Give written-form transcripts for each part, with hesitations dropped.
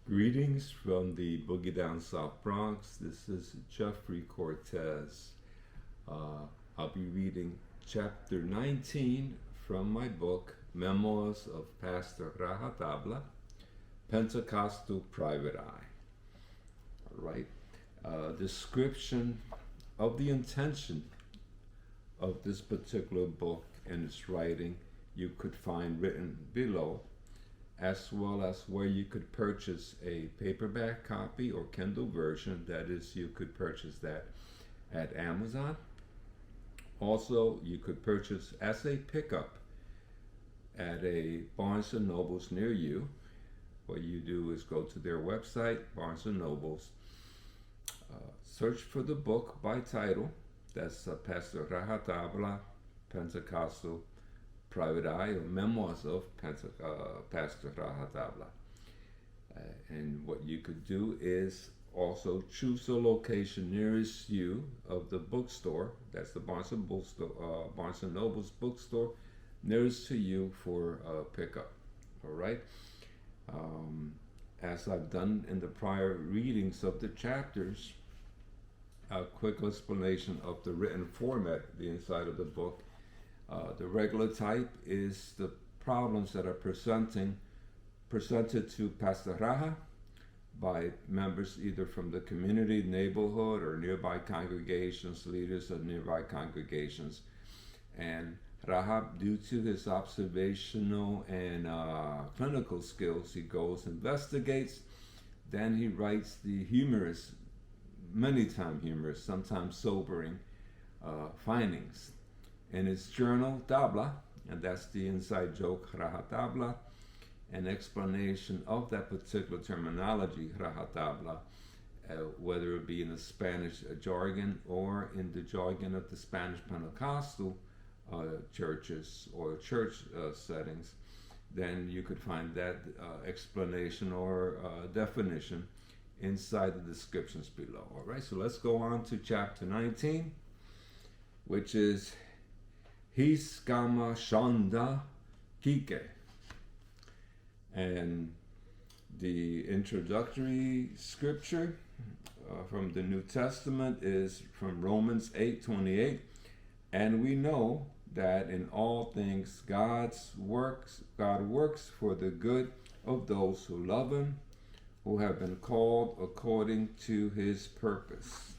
Greetings from the Boogie Down South Bronx. This is Jeffrey Cortez. I'll be reading chapter 19 from my book, Memoirs of Pastor Rajatabla, Pentecostal Private Eye. All right. Description of the intention of this particular book and its writing you could find written below, as well as where you could purchase a paperback copy or Kindle version. That is, you could purchase that at Amazon. Also, you could purchase as a pickup at a Barnes & Nobles near you. What you do is go to their website, Barnes & Nobles, search for the book by title. That's Pastor Rajatabla, Pentecostal Private Eye, or Memoirs of Pastor Rajatabla. And what you could do is also choose the location nearest you of the bookstore. That's the Barnes & Nobles bookstore nearest to you for pickup. All right. As I've done in the prior readings of the chapters, a quick explanation of the written format, the inside of the book. The regular type is the problems that are presented to Pastor Raja by members either from the community, neighborhood, or nearby congregations, leaders of nearby congregations. And Raja, due to his observational and clinical skills, he goes, investigates, then he writes the humorous, many times humorous, sometimes sobering findings. In his journal, Tabla, and that's the inside joke, Rajatabla, an explanation of that particular terminology, Rajatabla, whether it be in the Spanish jargon or in the jargon of the Spanish Pentecostal churches or church settings, then you could find that explanation or definition inside the descriptions below. All right, so let's go on to chapter 19, which is His Kama Shanda Kike. And the introductory scripture from the New Testament is from Romans 8:28. And we know that in all things God works for the good of those who love him, who have been called according to his purpose.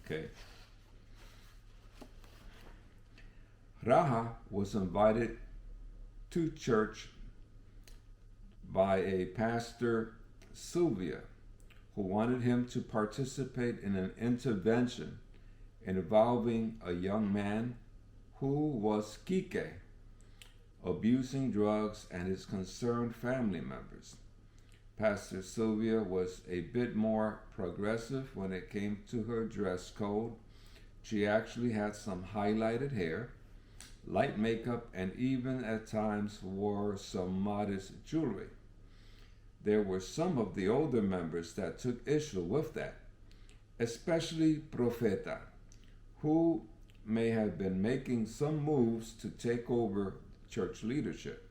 Okay. Raja was invited to church by a pastor, Sylvia, who wanted him to participate in an intervention involving a young man who was Kike, abusing drugs, and his concerned family members. Pastor Sylvia was a bit more progressive when it came to her dress code. She actually had some highlighted hair, light makeup, and even at times wore some modest jewelry. There were some of the older members that took issue with that, especially Profeta, who may have been making some moves to take over church leadership.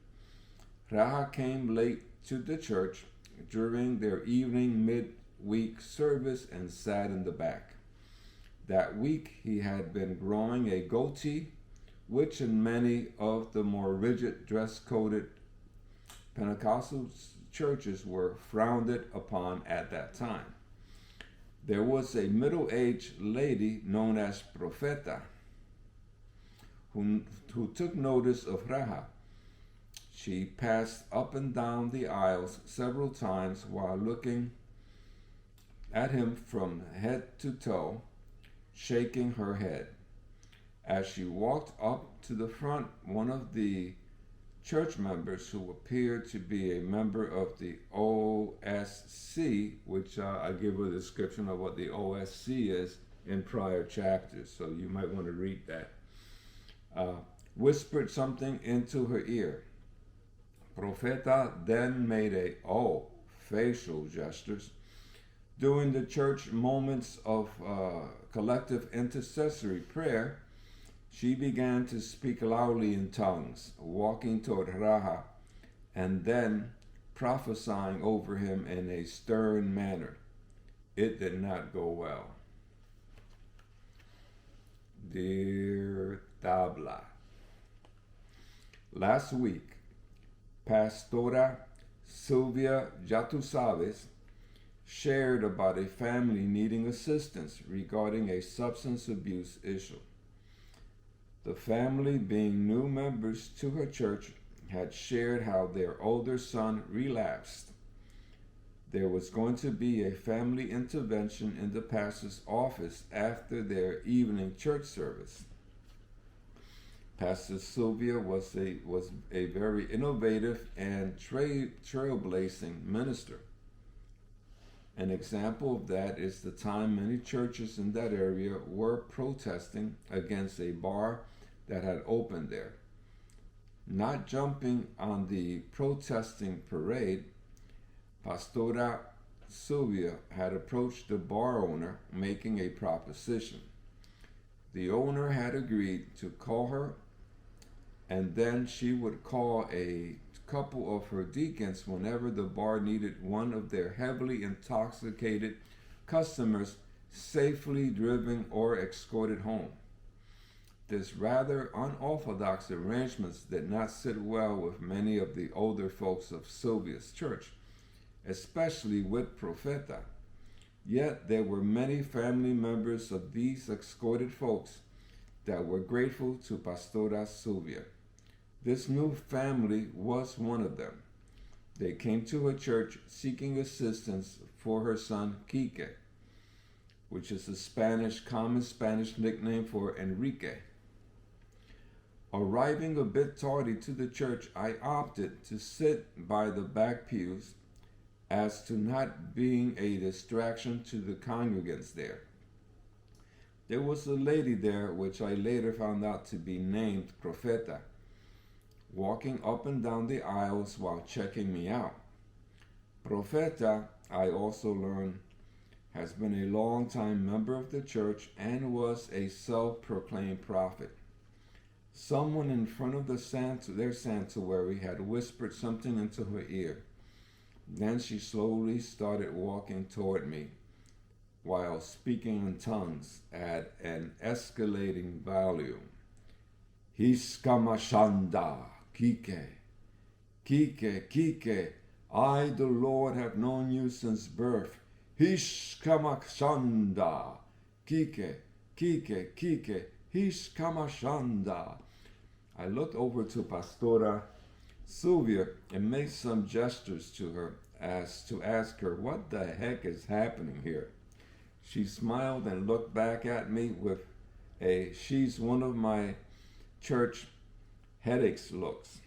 Raja came late to the church during their evening midweek service and sat in the back. That week he had been growing a goatee, which in many of the more rigid dress-coded Pentecostal churches were frowned upon at that time. There was a middle-aged lady known as Profeta who took notice of Raja. She passed up and down the aisles several times while looking at him from head to toe, shaking her head. As she walked up to the front, one of the church members, who appeared to be a member of the OSC, which I give a description of what the OSC is in prior chapters, so you might want to read that, whispered something into her ear. Profeta then made facial gestures. During the church moments of collective intercessory prayer, she began to speak loudly in tongues, walking toward Raja, and then prophesying over him in a stern manner. It did not go well. Dear Tabla, last week, Pastora Sylvia Jatusabes shared about a family needing assistance regarding a substance abuse issue. The family, being new members to her church, had shared how their older son relapsed. There was going to be a family intervention in the pastor's office after their evening church service. Pastor Sylvia was a very innovative and trailblazing minister. An example of that is the time many churches in that area were protesting against a bar that had opened there. Not jumping on the protesting parade, Pastora Sylvia had approached the bar owner making a proposition. The owner had agreed to call her, and then she would call a couple of her deacons whenever the bar needed one of their heavily intoxicated customers safely driven or escorted home. This rather unorthodox arrangement did not sit well with many of the older folks of Sylvia's church, especially with Profeta. Yet there were many family members of these escorted folks that were grateful to Pastora Sylvia. This new family was one of them. They came to her church seeking assistance for her son Quique, which is a common Spanish nickname for Enrique. Arriving a bit tardy to the church, I opted to sit by the back pews as to not being a distraction to the congregants there. There was a lady there, which I later found out to be named Profeta, walking up and down the aisles while checking me out. Profeta, I also learned, has been a long-time member of the church and was a self-proclaimed prophet. Someone in front of their sanctuary had whispered something into her ear. Then she slowly started walking toward me while speaking in tongues at an escalating volume. Hiskamashanda, Kike, Kike, Kike, I, the Lord, have known you since birth. Hiskamashanda, Kike, Kike, Kike, Hiskamashanda. I looked over to Pastora Sylvia and made some gestures to her as to ask her what the heck is happening here. She smiled and looked back at me with a she's one of my church headaches looks.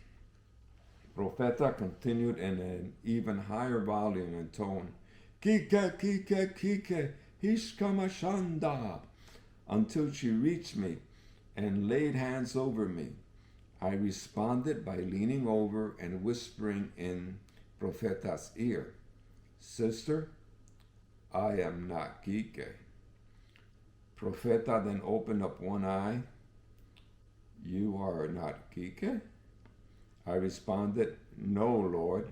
Profeta continued in an even higher volume and tone. Kike, Kike, Kike, Hiskamashanda, until she reached me and laid hands over me. I responded by leaning over and whispering in Profeta's ear, Sister, I am not Kike. Profeta then opened up one eye. You are not Kike? I responded, No, Lord,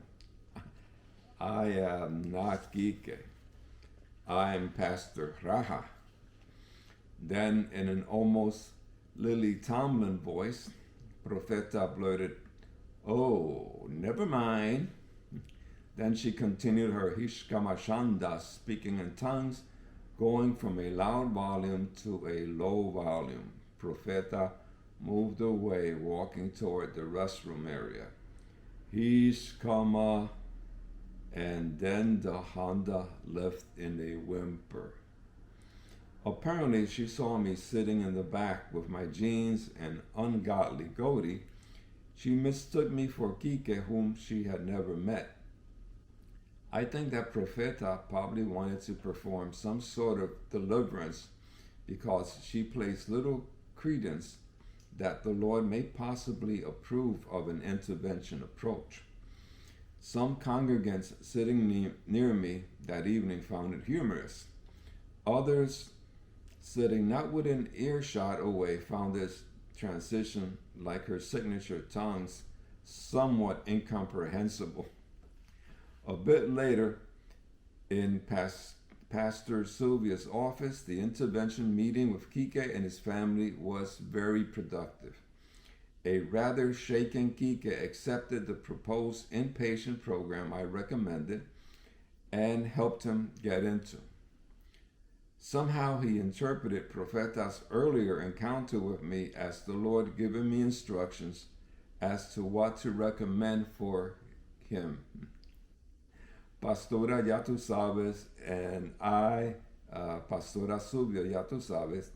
I am not Kike. I am Pastor Raha. Then, in an almost Lily Tomlin voice, Profeta blurted, Oh, never mind. Then she continued her Hishkamashanda, speaking in tongues, going from a loud volume to a low volume. Profeta moved away, walking toward the restroom area. Hishkama, and then the Honda left in a whimper. Apparently, she saw me sitting in the back with my jeans and ungodly goatee. She mistook me for Kike, whom she had never met. I think that Profeta probably wanted to perform some sort of deliverance because she placed little credence that the Lord may possibly approve of an intervention approach. Some congregants sitting near me that evening found it humorous. Others sitting not within earshot away found this transition, like her signature tongues, somewhat incomprehensible. A bit later, in Pastor Sylvia's office, the intervention meeting with Kike and his family was very productive. A rather shaken Kike accepted the proposed inpatient program I recommended and helped him get into. Somehow he interpreted Profeta's earlier encounter with me as the Lord giving me instructions as to what to recommend for him. Pastora, ya tú sabes, and I, Pastora Sylvia, ya tú sabes,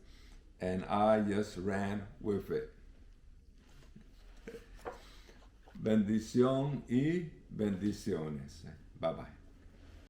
and I just ran with it. Bendición y bendiciones. Bye bye.